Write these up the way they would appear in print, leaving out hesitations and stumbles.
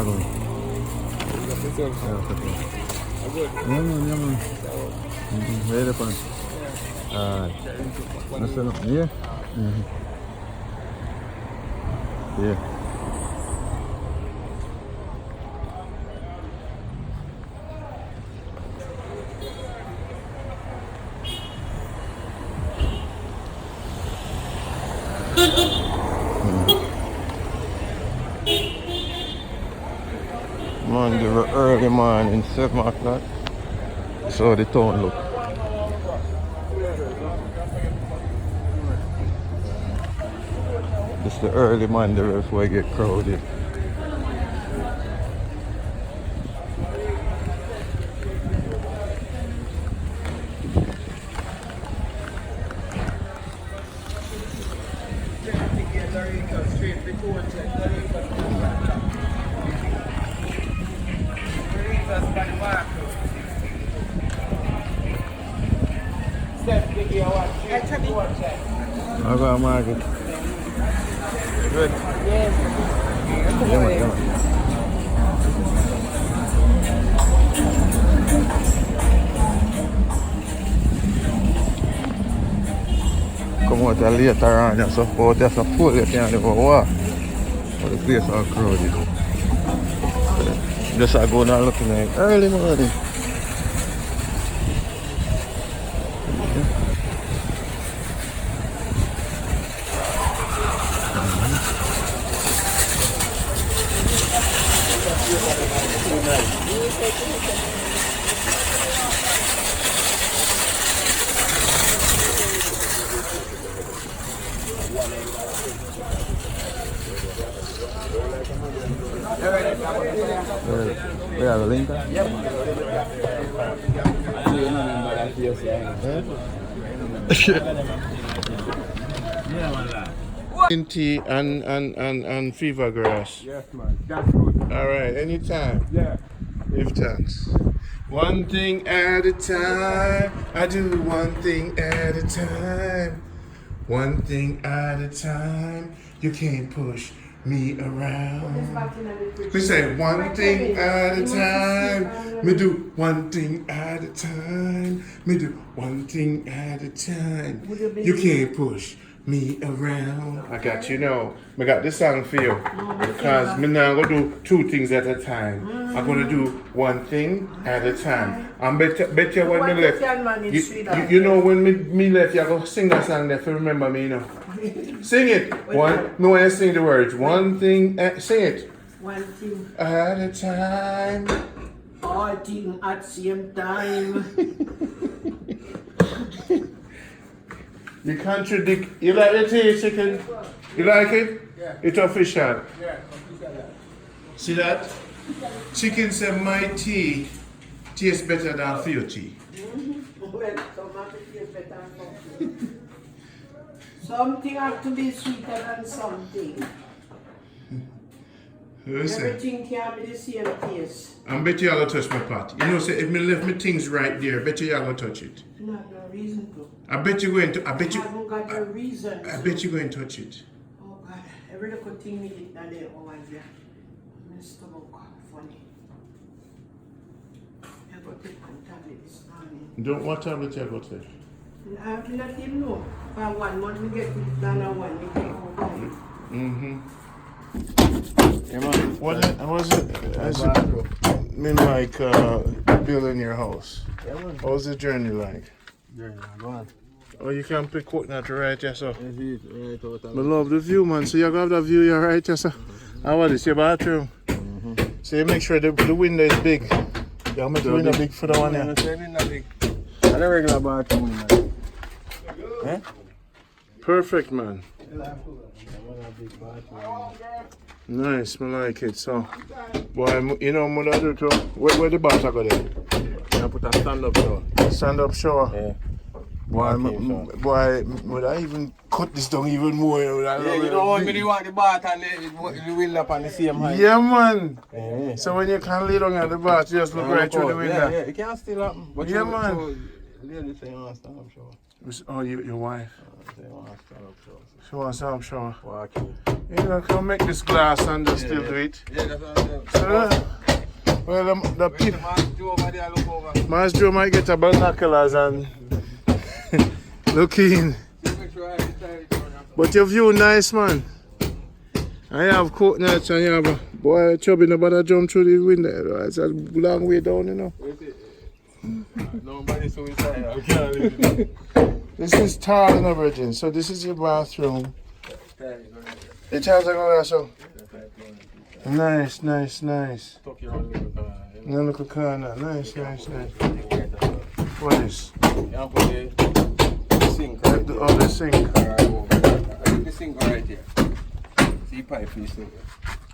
going. Yeah, man. Where the pan? That's enough. Yeah. Yeah. Monday early morning, 7 o'clock. So the town look. It's the early Monday before I get crowded. I got a market. Good. Yes. Yeah, man. Come out there later on, so out there so full you can't even walk. But the place all crowded. Just I go now looking like early morning. Yeah, the link. Yep. Tea and fever grass. Yes, man. That's good. All right, anytime. Yeah. Give thanks. One thing at a time. I do one thing at a time. One thing at a time. You can't push me around. We say one thing at a time. Me do one thing at a time. Me do one thing at a time. You can't push me around. I got you know. I got this song for you. Because me now gonna do two things at a time. I'm gonna do one thing at a time. I'm bet you when me left. You know when me left, you go sing that song there for remember me, you know. Sing it. One. No, when I sing the words. One thing. Sing it. One thing At a time. all thing at same time. You contradict. You like the tea, chicken? You like it? Yeah. It's official. Yeah. See that? Chicken said my tea tastes better than for your tea. Well, some have to taste better than something. Something have to be sweeter than something. Listen, Everything can't be the same taste. I bet you all gonna touch my pot. You know, say if me left me things right there, bet you all gonna touch it. Not no reason to. I bet you going to. I bet I you. haven't got a reason I to. bet you going to touch it. Oh God, every little thing me did that day over there. My stomach funny. I got take one tablet this morning. Don't what tablet you got there? I let him know. For 1 month we get it done and 1 we take out time. Yeah, man. What was it? As you mean like building your house? Yeah, man. What was the journey like? Yeah, go on. Oh, you can pick coconut right, yes, sir. Right out I love the view, man. So you have the view, you're right, yes, sir. How about this? Your bathroom? So you make sure the window is big. You make the window big for the one here. And a regular bathroom, man. Eh? Perfect, man. Nice, I like it. So, boy, you know what I do too? Where the bath I go there? I put a stand-up shower. Stand up shower. Yeah. Boy, would I even cut this down even more? You know, You don't want me to want the bath and the window up on the same height. Yeah, man. Yeah. So when you can lay down at the bath, you just look right through the window. Yeah, it can't still happen. But Yeah, man. Lady say you want stand-up shower. Oh, your wife. They want to stand up show. She wants to have shower. Walking. You know, come make this glass and just still do it. Yeah, that's what I'm saying. So, well, the Wait, people. man, Joe over there, look over. Mas Joe might get a binoculars and look in. Make sure I get tired. But your view nice, man. I have coconuts and you have a boy chubby nobody jump through the window. It's a long way down, you know. Nobody suicide. I can't leave it. This is tall and everything. So this is your bathroom. It has a go so. Nice, nice, nice. Tuck your own little corner. No little corner. Nice, nice, nice. What is? You have to put the sink right there. Oh, the sink. Right over there. I think the sink right here. See pipe for the sink.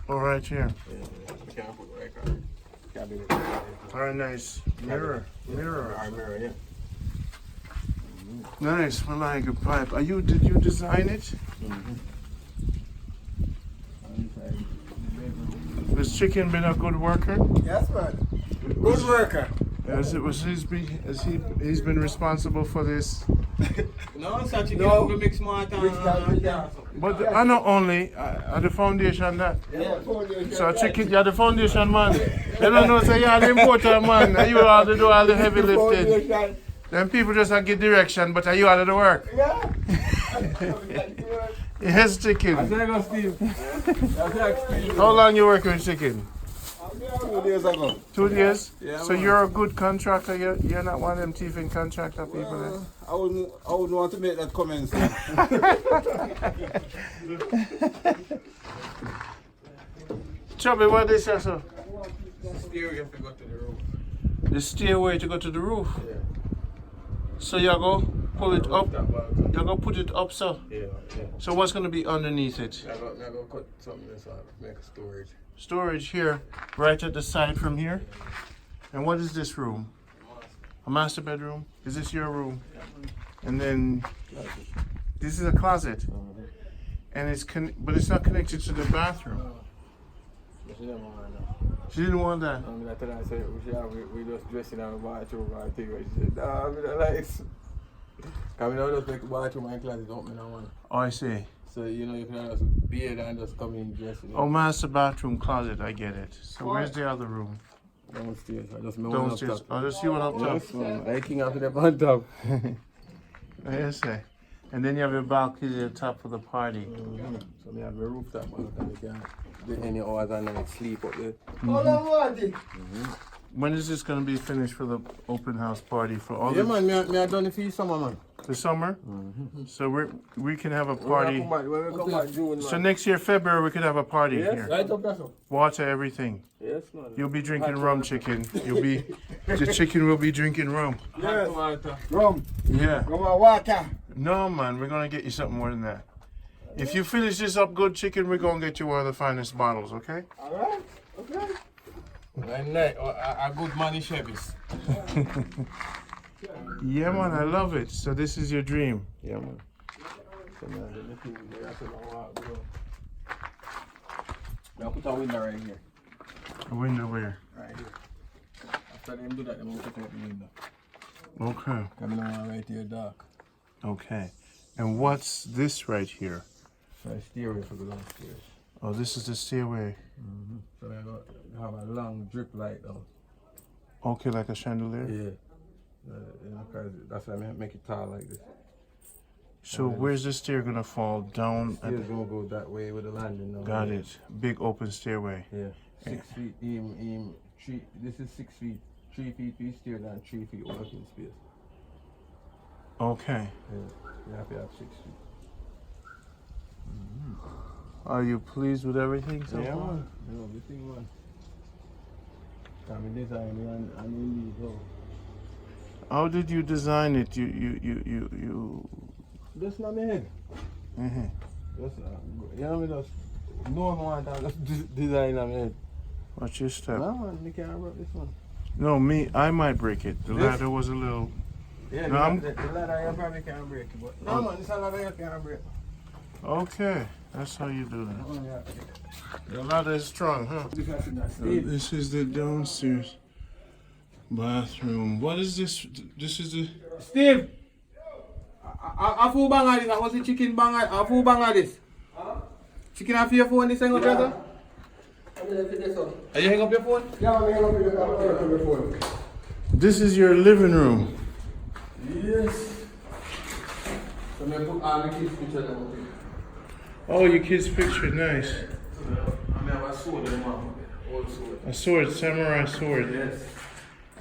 Oh, right here. Yeah, you can't put it right there. Cabinet. Very nice. Mirror. Mirror. Our mirror, yeah. Nice. I like a pipe. Did you design it? Has Chicken been a good worker? Yes, man. Good worker. He's been responsible for this? No, such a good mix smart. But I not only at the foundation that. Yeah. So Chicken, you're the foundation man. They don't know say you're the important man. And you all to do all the heavy lifting. Then people just get direction, but are you out of the work? Yeah. Yes, Chicken. I said I go Steve. Steve. How long you working with Chicken? 2 days ago. 2 years? Yeah, so man. you're a good contractor, you're not one of them thieving contractor people. I wouldn't want to make that comment. Chubby, what is this, sir? Stairway to go to the roof. The stairway to go to the roof. Yeah. So you're going to pull it up. Rooftop, You're going to put it up, sir. yeah, yeah. So what's going to be underneath it? I'm going to cut something this out, make a storage. Storage here, right at the side from here. And what is this room? A master bedroom? Is this your room? And then this is a closet. And but it's not connected to the bathroom. She didn't want that. I told her, I said, we just dressing out the bathroom, right? She said, nah, I don't like it. Because we don't just make the bathroom and closet open and one. Oh, I see. So, you know, you can just be here and just come in dressing. Oh, master bathroom closet, I get it. So where's the other room? Downstairs. I just Downstairs. Oh, just you one up top. Yes, man. I king up there on top. Yes, sir. And then you have your balcony at the top of the party. So we have a rooftop, man. You can do any hours and then sleep up there. When is this going to be finished for the open house party for all Yeah, the man. Me I done it for you summer, man. the summer? So we can have a party. When we come back June, man. So next year, February, we could have a party here. Right up there, so. Water, everything. Yes, man. You'll be drinking rum, Chicken. The chicken will be drinking rum. Yes. Rum. Yeah. Rum and water. No, man, we're going to get you something more than that. If you finish this up good, Chicken, we're going to get you one of the finest bottles, okay? Alright. Okay. And a good money Chevys. Yeah, man, I love it. So this is your dream. Yeah, man. So, man, the thing is, I said, now put a window right here. A window where? Right here. After them do that, I'm going to take out the window. Okay. Coming on right here, dark. Okay. And what's this right here? So I stairway for the downstairs. Oh, this is the stairway. So I got have a long drip light down. Okay, like a chandelier? Yeah. You know, cause that's why I make it tall like this. So where's the stair gonna fall down? Stairs gonna go that way with the landing now. Got it. Big open stairway. Yeah. 6 feet, this is 6 feet. 3 feet for stair and 3 feet working space. Okay. Yeah. You have to have 6 feet. Are you pleased with everything so Yeah, far? man. You know, this thing, man. Come design and you go. How did you design it? You. That's not my head. Mm-hmm. Just, you know, just no more than just design on my head. What's your step? No, man, you can't break this one. No, me. I might break it. The This? ladder was a little. Yeah, No, the ladder you probably can't break it, but no, man, this ladder you can't break. Okay, that's how you do that. The ladder is strong, huh? This is the downstairs bathroom. What is this? This is the. Steve. A full bang of this. I was the chicken bang. A full bang of this. Chicken off your phone. This hang up your phone. Are you hang up your phone? Yeah, I'm hanging up your phone. This is your living room. Yes. So I put all the kids' pictures up here. Oh, your kid's picture, nice. I have a sword in my mouth. Old sword. A sword, samurai sword. Yes.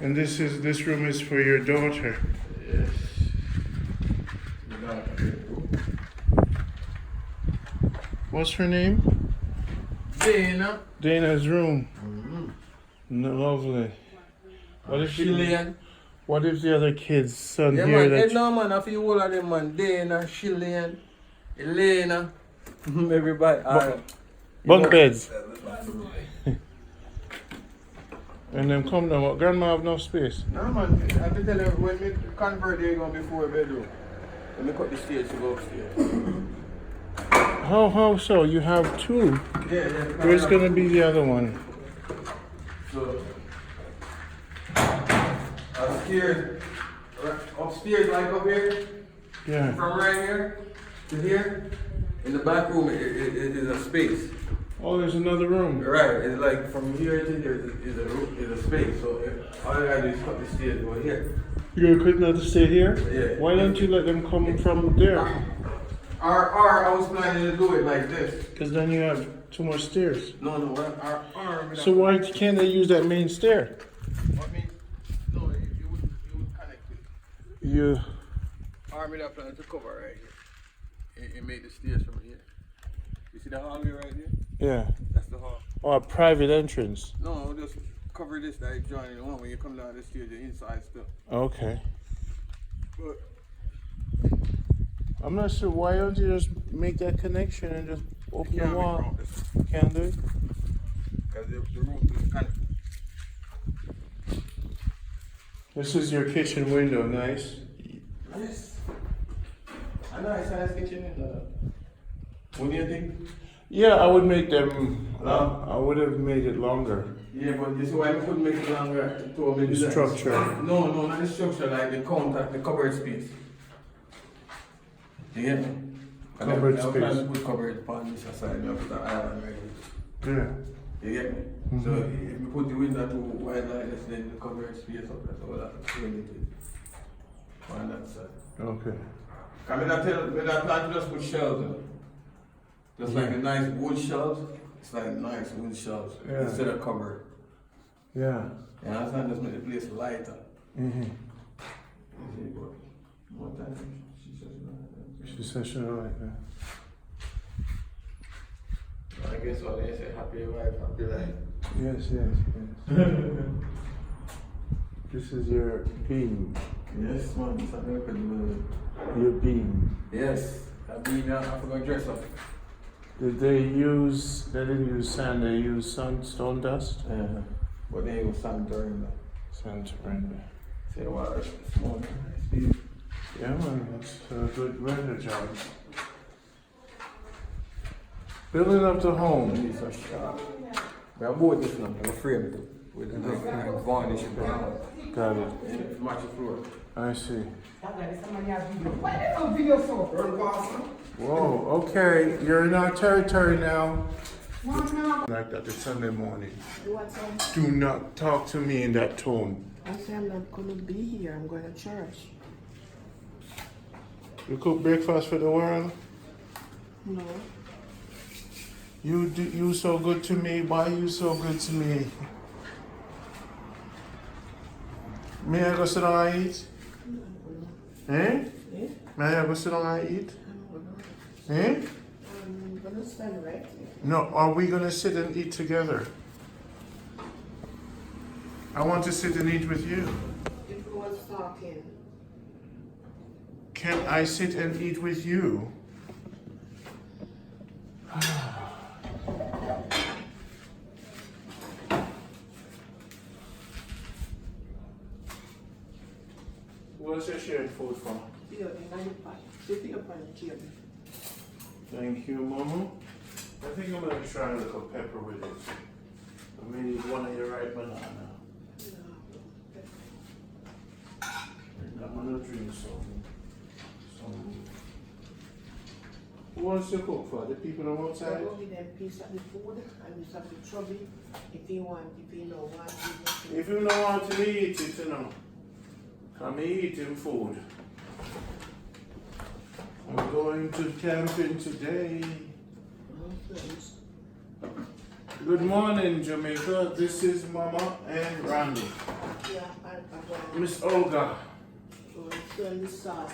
And this room is for your daughter. Yes. What's her name? Dana. Dana's room. Lovely. What if the other kids' son Yeah, hear man. that? No, man. I feel all of them, man. Dana, Shillian, Elena. Everybody. Bunk beds. And then come down. What, grandma have no space? No, man. I have to tell you, when we convert, they go before bedroom. When we cut the stairs to go upstairs. How so? You have two. Yeah. Where's gonna be the other one? So, upstairs, like up here, Yeah. from right here to here, in the back room, it is a space. Oh, there's another room. Right, it's like from here to here is a space. So all I gotta do is cut the stairs over here. You're quick enough to stay here? Yeah. Why don't you let them come from there? Or I was planning to do it like this. Because then you have too much stairs. No, our So why can't they use that main stair? What means? No, you would connect it. You. Army that plan to cover right here. It made the stairs from here. You see the hallway right here? Yeah. That's the hall. Or a private entrance. No, just cover this that is joining the one when you come down the stairs, the inside stuff. Okay. But I'm not sure. Why don't you just make that connection and just open the can't wall? make this. Can't do it? Because the room is kind of. This is your kitchen window. Nice. Yes. I know it's nice kitchen in the. What do you think? Yeah, I would make them. I would have made it longer. Yeah, but you see why I couldn't make it longer to make The structure. No, not the structure, like the counter, the cupboard space. You get me? Cupboard I was trying to space. put cupboard upon this side, and I put the island right here. Yeah. You get me? Mm-hmm. So if you put the window to wide like this, then the cupboard space up there, so that's the it on that side. Okay. I mean, I plan to just put shelves in it. Just like a nice wood shelves. It's like nice wood shelves Yeah. instead of cupboard. Yeah. And I was trying to just make the place lighter. Mm-hmm. One time, she said she liked that. She said she don't like that. I guess what they say, happy wife, happy life. Yes. This is your beam. Yes, man, it's America do Your beam. Yes, I mean, I forgot to dress up. Did they didn't use sand, they used stone dust? But they was sand during that. Sand render. Say, wow, it's small. It's Yeah, man, that's a good render job. Building up the home. It's so sharp. But I bought this now, I framed it with a varnish brown. Got it. And it match the floor. I see. Run past them. Whoa, okay, you're in our territory now. Like that this Sunday morning. You want some? Do not talk to me in that tone. I say I'm not going to be here. I'm going to church. You cook breakfast for the world? No. You so good to me. Why you so good to me? May I go sit down and eat? Eh? Eh? May I go sit down and eat? Eh? I'm going to stand right here. No, are we gonna sit and eat together? I want to sit and eat with you. If you was talking. Can I sit and eat with you? What's your shared food for? Here, in your pot. Sitting up on the table. Thank you, Mama. I think I'm gonna try a little pepper with it. I made one of your right banana. And I'm gonna drink some Who wants to cook for? The people on So outside? go give them piece of the food and this of the chubby. If you want, if you don't want, you If you don't want to eat it, you know, I'm eating food. I'm going to camping today. Good morning, Jamaica. This is Mama and Randy. Yeah, I Miss Olga. turn the sauce.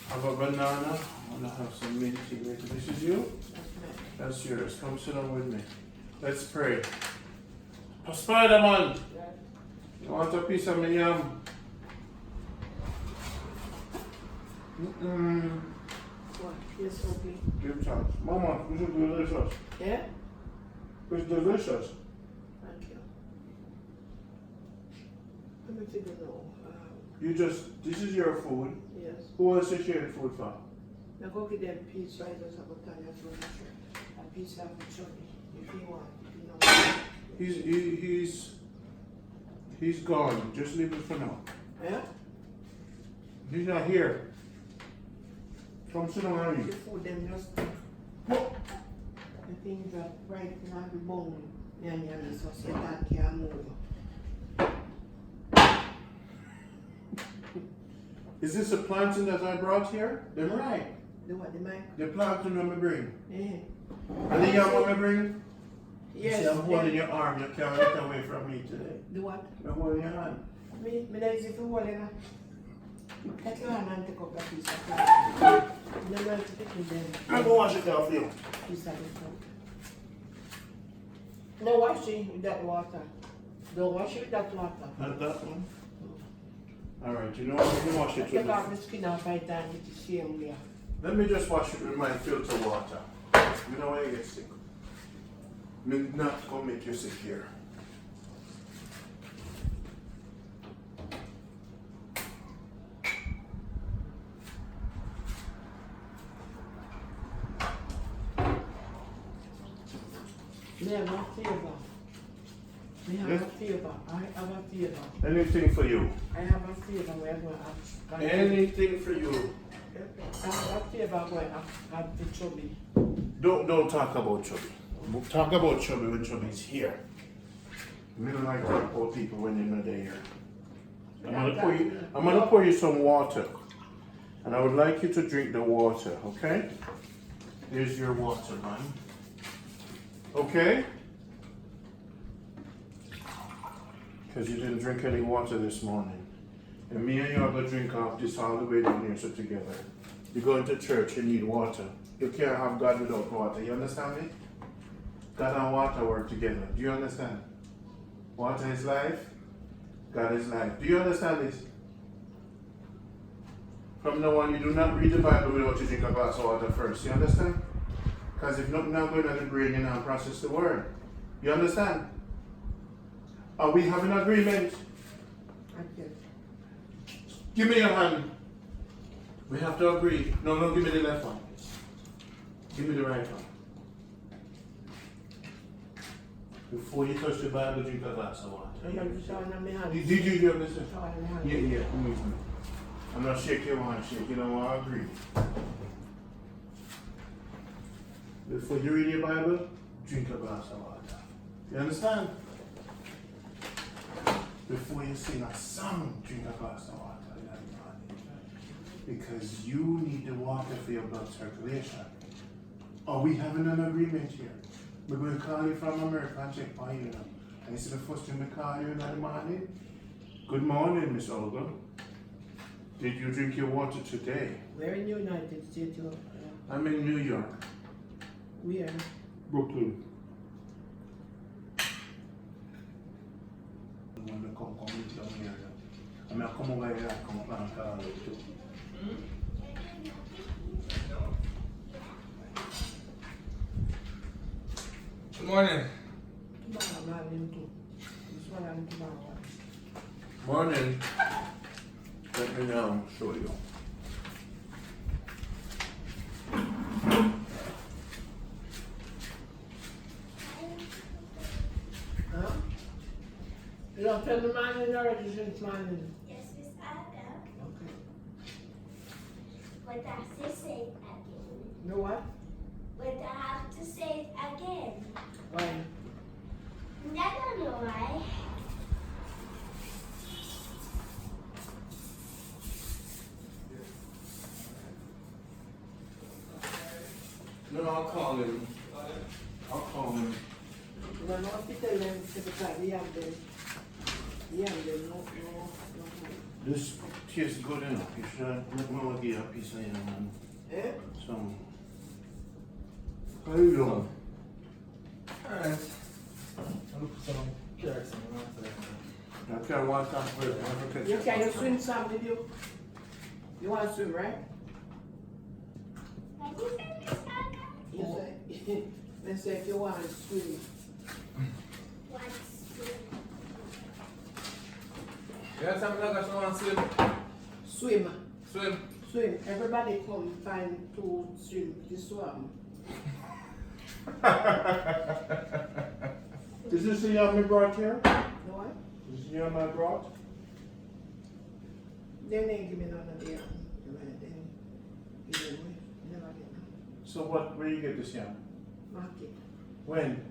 Have a banana. I'm gonna have some minty later. This is you? That's yours. Come sit down with me. Let's pray. Spider-Man, you want a piece of me yam? What? Yes, okay. Give chance. Mama, this is delicious. Yeah? It's delicious. Thank you. Let me figure now. This is your food. Yes. Who else is sharing food for? Now go get them piece right as I go tell you a piece of the chubby. If you want, if you know. He's gone. Just leave it for now. Yeah? He's not here. Come sit down and The eat. food them just the things that right now the bone. And so say that can't move. Is this a plantain that I brought here? They're right. The what, the mic? The plantain on my bring. Yeah. And the yam on my bring? Yes. See, I'm holding your arm. You can't get away from me today. The what? I'm holding your hand. Me not easy to hold it. Take your hand and take up a piece of it. No going to pick it then. I'm going to wash it off for you. Piece of it. No wash it with that water. Don't wash it with that water. Not that one? Alright, you know what? Let me wash it with Take my... off the skin off right there and get the same layer. Let me just wash it with my filter water. You know when you get sick. Me not gonna make you sick here. Me have a favor. Me have Yes? a favor. I have a favor. Anything for you. I have a favor where I'm going to have. Anything for you. I have a favor where I have the chubby. Don't talk about Chubby. We'll talk about Chubby when Chubby's here. We don't like to talk about people when they're not there. I'm gonna pour you some water. And I would like you to drink the water, okay? Here's your water, man. Okay? Because you didn't drink any water this morning. And me and you are gonna drink off this all the way down here so together. You're going to church, you need water. You can't have God without water. You understand me? God and water work together. Do you understand? Water is life. God is life. Do you understand this? From now on, you do not read the Bible without you drink a glass of water first. You understand? Because if nothing not going on the brain, you not process the word. You understand? Are we having an agreement? Okay. Give me your hand. We have to agree. No, give me the left one. Give me the right one. Before you touch the Bible, drink a glass of water. I have the shower in my hand. Did you understand? Shower in my hand. Yeah. I'm not shaking your handshake. You don't want to agree. Before you read your Bible, drink a glass of water. You understand? Before you sing a song, drink a glass of water. Because you need the water for your blood circulation. Are we having an agreement here? We're going to call you from America and check on you now. And this is the first time we call you in the morning. Good morning, Miss Olga. Did you drink your water today? We're in the United States. I'm in New York. Where? Brooklyn. I'm going to come down here. I'm going to come over here and come up and call you too. Good morning. Morning. Let me now show you. Huh? You don't tell the man in already since morning. Yes, Miss Olga. Okay. But I have to say it again. You know what? But I have to say it again. Why? I don't know why. No, I'll call him. I'll call him. No, no, if you tell them, because they have them. They have them, no. This tastes good enough. You should let Mama get a piece of it, man. Eh? Some. How you doing? Alright. I look for some carrots and all that. I can't watch that for you. You can you swim some with you? You want to swim, right? What did you say, Miss Olga? You say, let's say if you want to swim. What's You have something like that you want to swim? Swim. Swim. Swim. Everybody come find to swim. This one. Is this the yam I brought here? You know what? Is this the yam I brought? Then they give me none of the then give it away. Never get none. So where you get this yam? Market. When?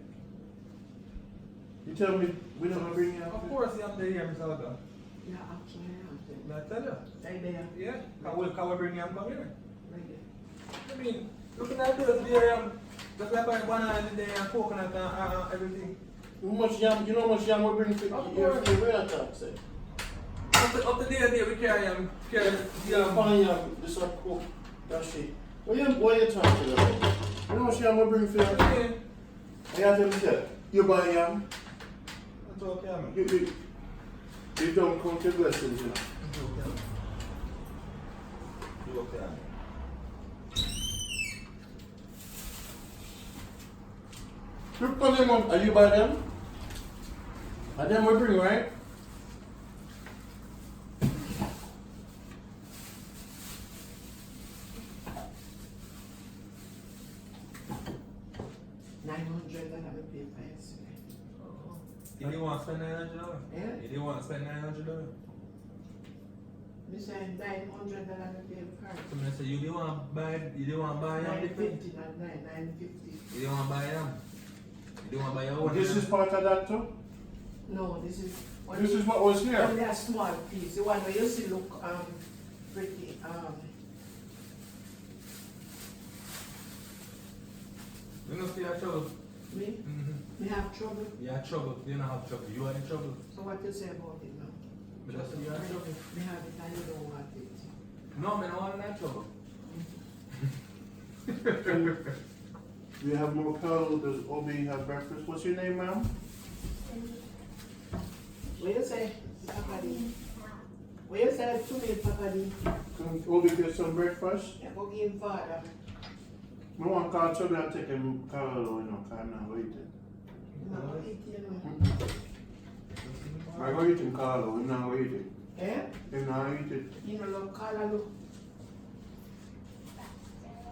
You tell me we don't bring yam? Of course, you have the here, Miss Olga. Yeah, actually, I have I tell you. Right there. Yeah. Can we bring you come here? Right there. I mean, looking at this there, just like a banana there and coconut and everything. How much yam? You know how much yam we bring for Of here? course. Where I talk, say? Up to there, we carry Yeah, fine yam. This is cook. That's it. What you talking about? You know how much yam we bring for here? Yeah. I have to tell you buy yam. That's okay, man. You don't count your blessings, you know. That's okay. You okay, man. Look on them up. Are you buy them? Are them we bring, right? $900 I have to pay for yesterday. You didn't want to spend $900? Yeah. You didn't want to spend $900? Me say $900 I have to pay for car. So I say you didn't want to buy yam different? $950, not $950. You didn't want to buy yam? You didn't want to buy your own This yam? is part of that too? No, this is This is what was here. only a small piece. The one where you see look pretty You know, see your trouble. me? Mm-hmm. Me have trouble. You have trouble. You don't have trouble. You are in trouble. So what you say about it now? But that's what you have trouble. Me have it and you don't want it. No, man, I want that trouble. We have more cattle. Does Obi have breakfast? What's your name, ma'am? What you say, Papa D? What you say to me, Papa D? Come Obi get some breakfast? Yeah, go give him father. I want to call Chubby and take him cattle, you know, because I'm not waiting. No, eat, you know. I'm going to eat him cattle. I'm not waiting. Eh? I'm not eating. You know, love color look.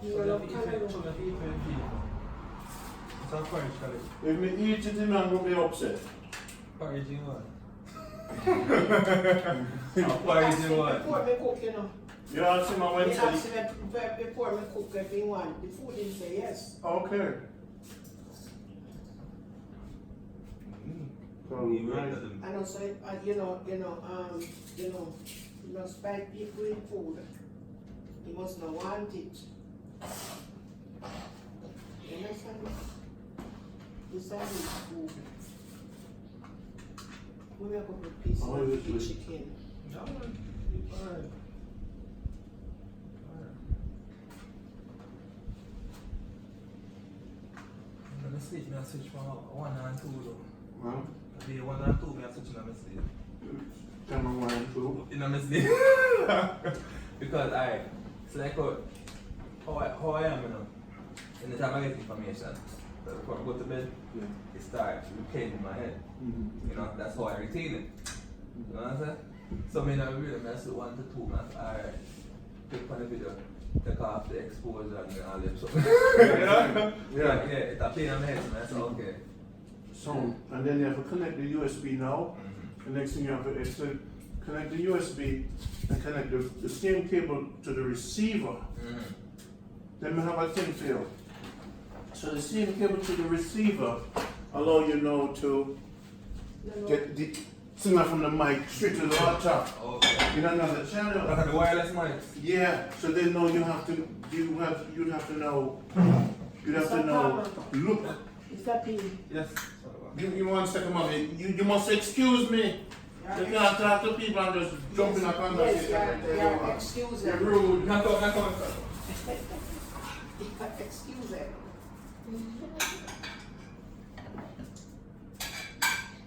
You So know, you love have to color eat look. so you have to eat for your feet. It's a porridge, Khalid. If me eat it, I'm not going to be upset. Porridge in what? A porridge in what? Before me cook, you know. You ask him on He Wednesday. asked me before me cook if he want. The food didn't say yes. Okay. So, nice. I know, so you know, spite people in food. You must not want it. You understand? This is food. We make up a piece Oh, of this the was- chicken. No, man. Alright. I'm gonna switch from 1 and 2 though. Huh? Be 1 and 2, I switch in my sleep. Come on, one, two. In my sleep. Because it's like how I am, you know. In the time I get information, so before I go to bed, Yeah. it starts replaying in my head. Mm-hmm. You know, that's how I retain it. You know what I'm saying? So I really mess with 1 to 2, man. I click on the video, take off the exposure and all that stuff. You know? Yeah. It's a pain in my head, so I said, okay. So, and then you have to connect the USB now. The next thing you have to connect the USB and connect the same cable to the receiver. Then we have a thin field. So the same cable to the receiver allow you now to get the signal from the mic straight to the laptop. Okay. In another channel. Like the wireless mics. Yeah, so then now you'd have to know look. Is that P? Yes. Give me 1 second, mommy. You must excuse me. You can't talk to people and just jump in a conversation. Yeah, excuse You're them. rude. Not coming. Excuse them.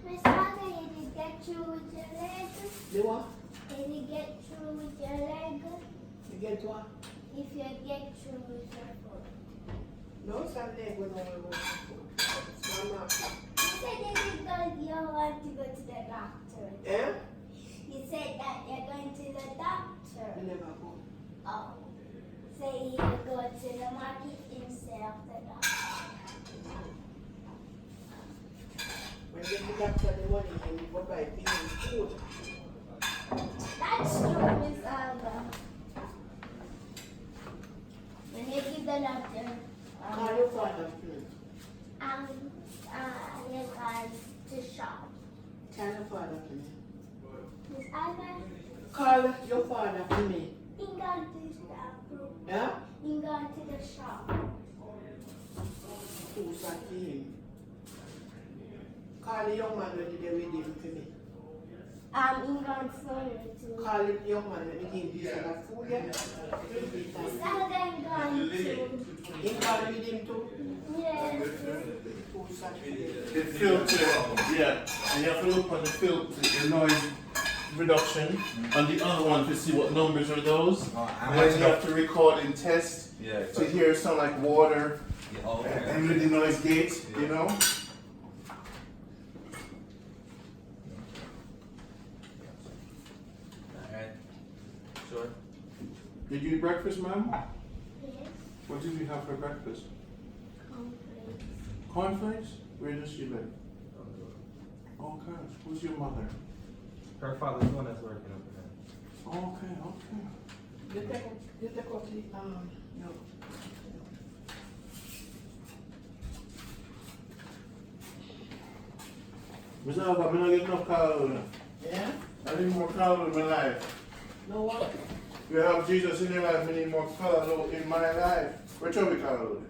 Miss Olga, did you get through with your leg? The what? Did you get through with your leg? You get what? If you get through with your foot. No, it's not leg with no one. It's not You said that you want to go to the doctor. Eh? You said that you're going to the doctor. I never go. Oh. So you go to the market instead of the doctor. When you get the doctor the money and you go buy things and food. That's true, Miss Olga. When you give the doctor, Call your father, please. you guys to shop. Call your father, please. Miss Olga, Call your father for me. you go to the shop. Yeah? You go to the shop. Who's that to him? Call the young man when you with him for me. You go to school too. Call the young man when you give him piece of food, yeah? Miss Olga, I'm going to. You call with him too? Yes. Who's that to him? The filter, yeah. And you have to look on the filter, the noise reduction, and the other one to see what numbers are those. And then you have to record and test Yeah. to hear sound like water Yeah, okay. and with the noise gate, you know. Alright. Sure. Did you eat breakfast, ma'am? Yes. What did you have for breakfast? Cornflakes. Cornflakes? Where does she live? Oh gosh, who's your mother? Her father's the one that's working up there. Okay, okay. You take off the, no. Miss Olga, I'm not getting enough calories. Yeah? I need more calories in my life. No what? You have Jesus in your life, I need more calories in my life. Where should we calories?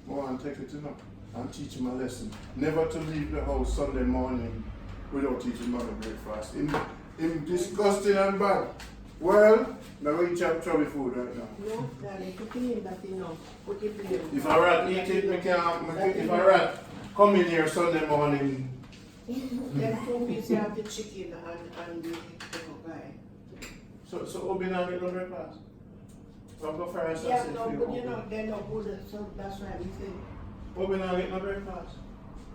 Go on, take it to know. I'm teaching my lesson. Never to leave the house Sunday morning without teaching mother breakfast. In disgusting and bad. Well, now we chop chubby food right now. No, darling, put it in that thing now. Put it in there. If I rat eat it, I can't. If I rat come in here Sunday morning, Then 2 pieces of the chicken and the guy. so Obi not get no breakfast. So I'll go for a Yeah, sausage no, for you, but you Obi. know, they're not good, so that's why we say, Obi not get no breakfast.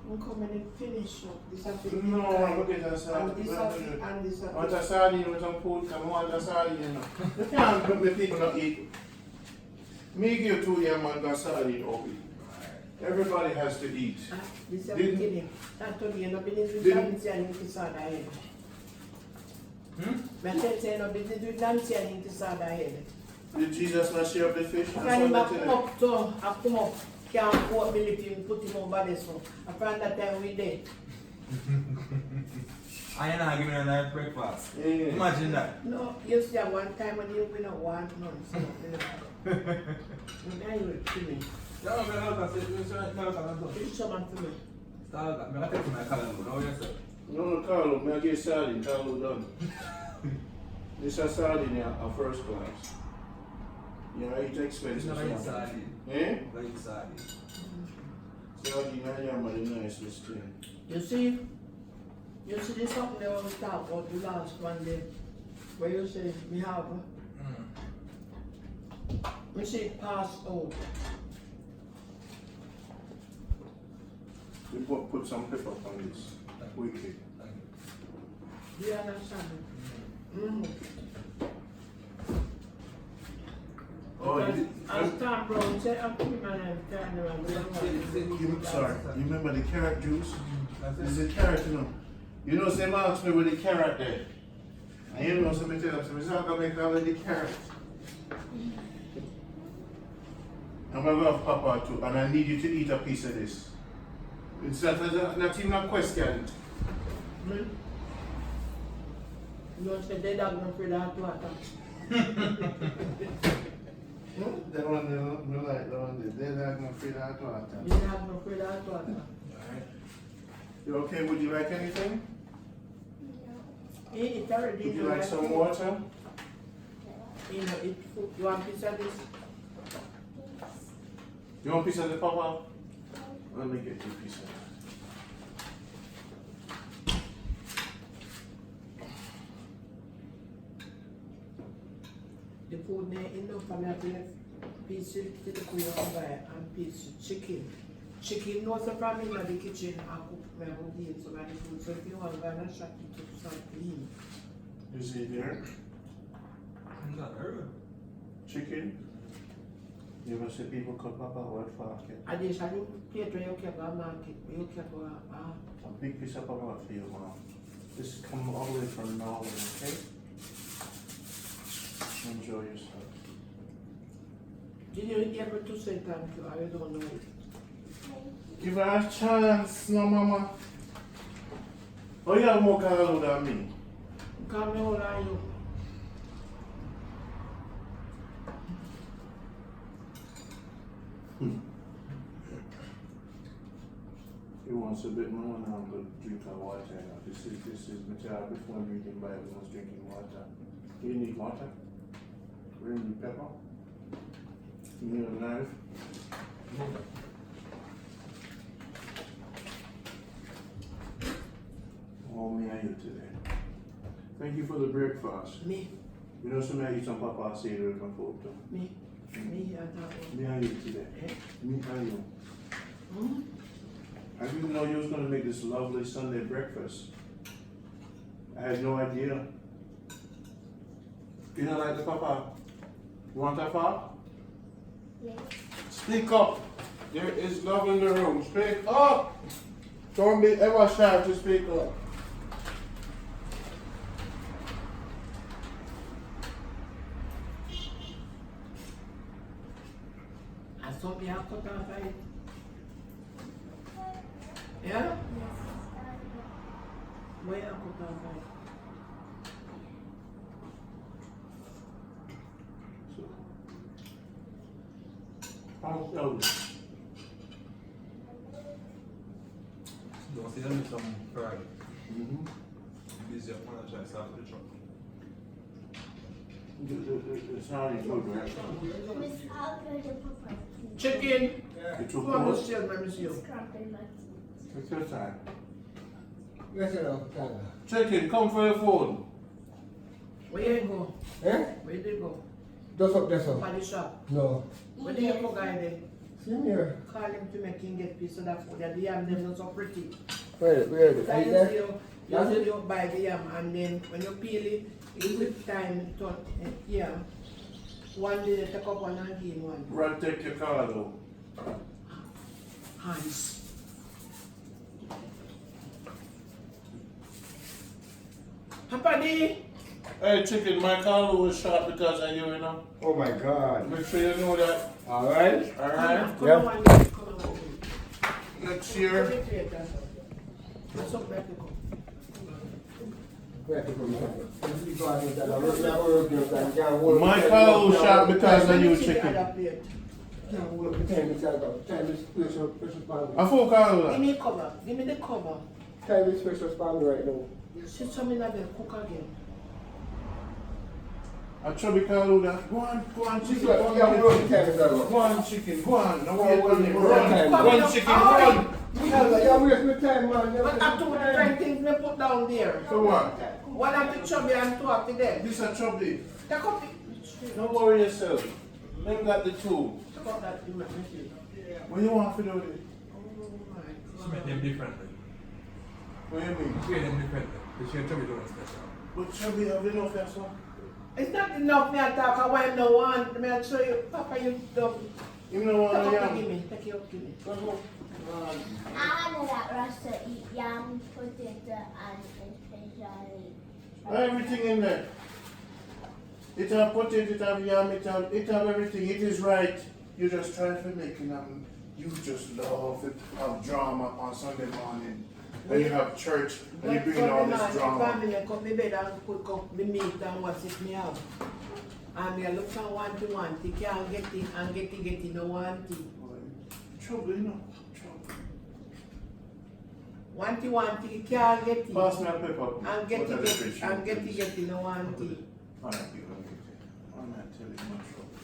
I'm coming and finish up. This has to be No, guy. I'm going to get a sardine. And this has to, and this has I want to. a sardine with some food, come on, a sardine, you know. You can't put me people not eat. Me give 2 young man got sardine, Obi. Everybody has to eat. This is Didn't- a kidding. That told you, no business with Didn't- Nancy and Intisada head. Hmm? My friend say, no business with Nancy and Intisada head. Did Jesus not share up the fish? When him a come up, so I come up, can't go up the lift him, put him over there, so I found that time we dead. I ain't not giving her nice breakfast. Yeah. Imagine that. No, you see at one time when you don't want none, so you know. And then you will kill me. No, I'm not going to say, You someone for me. I'm going to take my calendar. No, yes, sir. No, Carlo, may I get sardine, Carlo done. This is sardine a first class. Yeah, it's It's expensive. not like sardine. Eh? Like sardine. Sardine, I am the nicest thing. You see this something they always talk about the last one day, where you say, me have, me say pass out. We put some pepper on this. Wicked. Do you understand? Mm-hmm. Oh, As Tom Brown said, I'm putting my name down sorry. You remember the carrot juice? This is carrot, you know. You know, say, ask me with the carrot there. And you know, so me tell them, so Miss Olga make all of the carrot. I'm going to have Papa too, and I need you to eat a piece of this. It's not even a question. You say they don't know for that water. That one, they like the one, they're not going to feed that water. They don't know for that water. Alright. You okay? Would you like anything? Eat it already. Would you like some water? You know, eat food. You want a piece of this? You want a piece of the Papa? Let me get you a piece of that. The food there enough for me to have piece of the kuya and piece of chicken. Chicken no so from in the kitchen I cook my own game so many food. So if you want to go and shop it to some clean. You see there? Not herbal. Chicken. You ever see people cut Papa with fork? Additionally, plate where you can go market, where you can go A big piece of Papa for you, Mom. This is coming all the way from Norway, okay? Enjoy yourself. Did you ever to say thank you? I don't know it. Give her a chance, no, Mama. Oh, you have more color than me. Come here, how are you? He wants a bit more now, but drink our water. This is material before reading Bible was drinking water. Do you need water? We need pepper. You need a knife. Oh, me are you today? Thank you for the breakfast. Me, You know, some I eat some Papa cereal from food too. me here that one. Me are you today? Eh? Me are you? Hmm? I didn't know you was gonna make this lovely Sunday breakfast. I had no idea. You don't like the Papa? You want that far? Yes. Speak up. There is love in the room. Speak up. Don't be ever shy to speak up. And something I cut off it. Yeah? Where I cut off it? So, how's Elder? Don't see them with some pride. Mm-hmm. Busy up when I try to start with the truck. It's not any food, right? Miss Olga, the papa. Chicken. You took Who am I those? still, let me see you. Scrapping my Take your time. Yes, sir. Chicken, come for your phone. Where you go? Eh? Where you go? Just up there, sir. Body shop. No. Where do you go, guy there? See me here. Call him to make him get piece of that food. The yam them not so pretty. Where is it? So Are you you there? see you buy the yam and then when you peel it, you with time to yam. One day they take up one and give him one. Run, take your car though. Hands. Papa D. Hey, chicken, my car was shot because of you, you know. Oh my God. Make sure you know that. Alright. Alright? Come Yeah. on, one day, come on, one day. Next year. What's up, Mexico? Where to go, man? My car was shot because of you, Let me see the chicken. other plate. I full car was Give me a cover. Give me the cover. Time is special span right now. Sit some in there, cook again. I chubby car was that. Go on, chicken. Yeah, we don't time is over. Go on, chicken, go on. Now Go on, wait on it. go Run, on. run, chicken, run. Yeah, waste my time, man. But I took the right things we put down there. So what? One of the chubby and two of the dead. This a chubby. Take up the... Don't worry yourself. Them got the two. Take up that, you make me see. What you want to do with it? Oh my Just make God. them differently. What do you mean? Create them differently. The chicken chubby don't special. But chubby have enough that's all. It's not enough me to talk about no one. Me I show you, Papa, you dumb. You know what I Take am? give me. Take it up, give me. I know that Rasta eat yam, potato, and especially. Everything in there. It have potato, it have yam, it have everything. It is right. You just try to make it. You just love it. Have drama on Sunday morning. When you have church and you bring in all this drama. I come to bed and cook up the meat and what it me have. And I look for one. You can't get it and get it, no one thing. Trouble, you know. Trouble. Want it, you can't get it. Pass me a pepper. And get it, and get it, no one thing. Alright, you don't get it. I'm not telling you my trouble.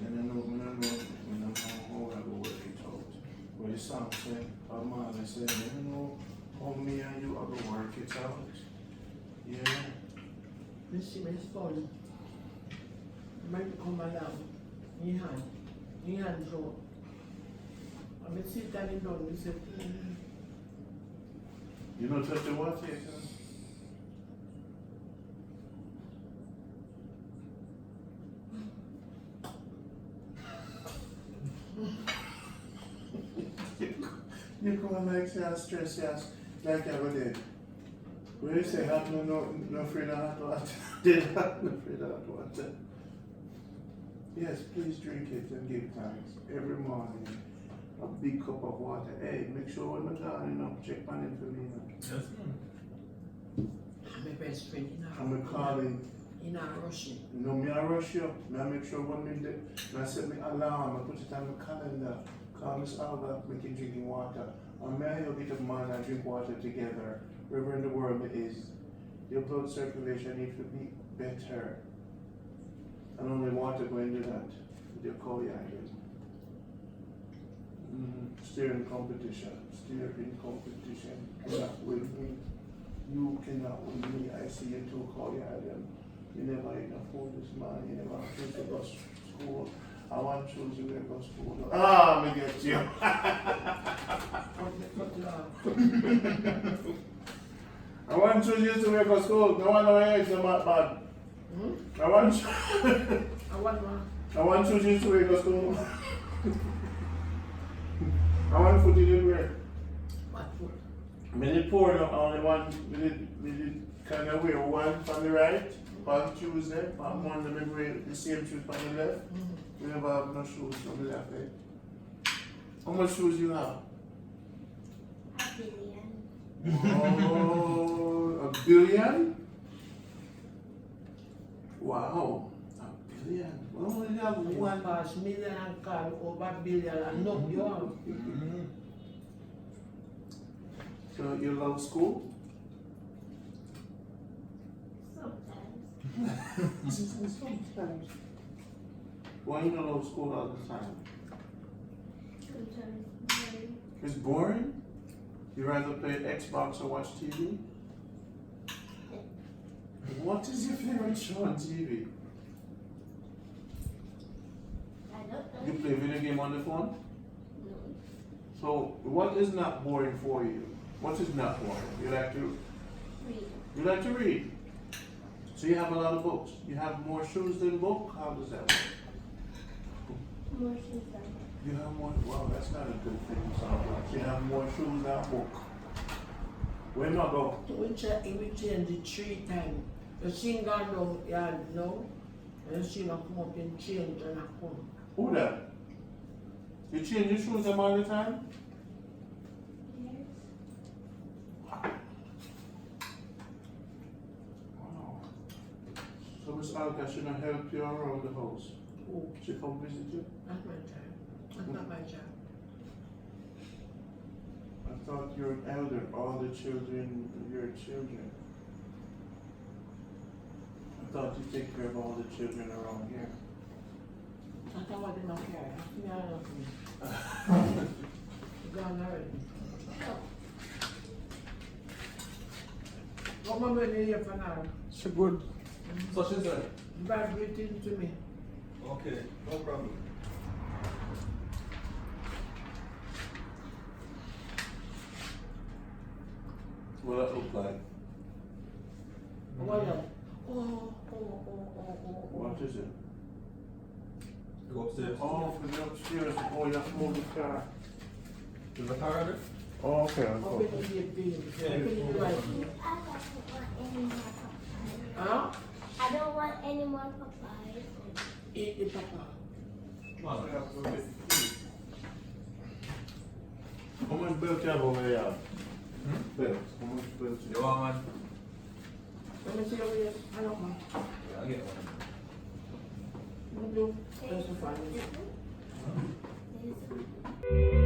And I know how I go work it out. Where the song say, our mother said, you know how me and you are going to work it out. Yeah. This is fun. Might come along. Your hand draw. I'm sit down and down. We said, You know touch the water yet, huh? You come like say stress, yes, like every day. When you say hot, no afraid of hot water. They hot, no afraid of hot water. Yes, please drink it and give thanks every morning. A big cup of water. Hey, make sure when I'm gone, you know, check on it for me. Yes, I'm a best friend. I'm calling. In a rushing. You know, me I rush you. Me I make sure when me do, me I set me alarm. I put it on my calendar. Call Miss Olga, make you drinking water. And me and you get up man and drink water together. Wherever in the world it is, your blood circulation needs to be better. And only water going to do that with your carbohydrates. Steering competition. Steering competition. Cannot win me. You cannot win me. I see you too carbohydrates. You never eat no food this man. You never choose to go to school. I want to choose you to go to school. Ah, me get you. I want to choose you to go to school. No one knows you're not bad. I want to choose you to go to school. I want food in the bread. What food? Me did pour no only one. We did kind of wear one from the right, on Tuesday, on Monday we wear the same shoes on the left. We never have no shoes on the left. How much shoes you have? A billion. Oh, a billion? Wow, a billion. Well, only have One one. pass million and call over billion and no, you have. So you love school? Sometimes. Sometimes. Why you don't love school all the time? Sometimes. It's boring? You rather play Xbox or watch TV? What is your favorite show on TV? I don't know. You play video game on the phone? No. So what is not boring for you? What is not boring? You like to Read. you like to read. So you have a lot of books. You have more shoes than books? How does that work? More shoes than You have more well, that's not a good thing, so you have more shoes than books. Where not go? We change it 3 times. The thing gone down, yeah, no. And the thing come up and change and I come. Who that? You change your shoes them all the time? Yes. Wow. So Miss Olga should not help you around the house. Oh, She come visit you? that's my job. That's not my job. I thought you're an elder, all the children, your children. I thought you take care of all the children around here. I thought I didn't care. Yeah, I don't know. Gone already. What am I going to hear for now? So good. So she said, Vibrating to me. okay, no problem. What that look like? What else? Oh. What is it? go upstairs. Oh, for the upstairs. Oh, you have to move the car. Is the car ready? Oh, okay. Open the gate, baby. Open the right. I don't want any more papayas. Huh? I don't want any more papayas. Eat the papa. How much belt you have over there? Belt. How much belt You want one? Let me see over here. I don't mind. Yeah, I'll get one. You do? That's fine. There's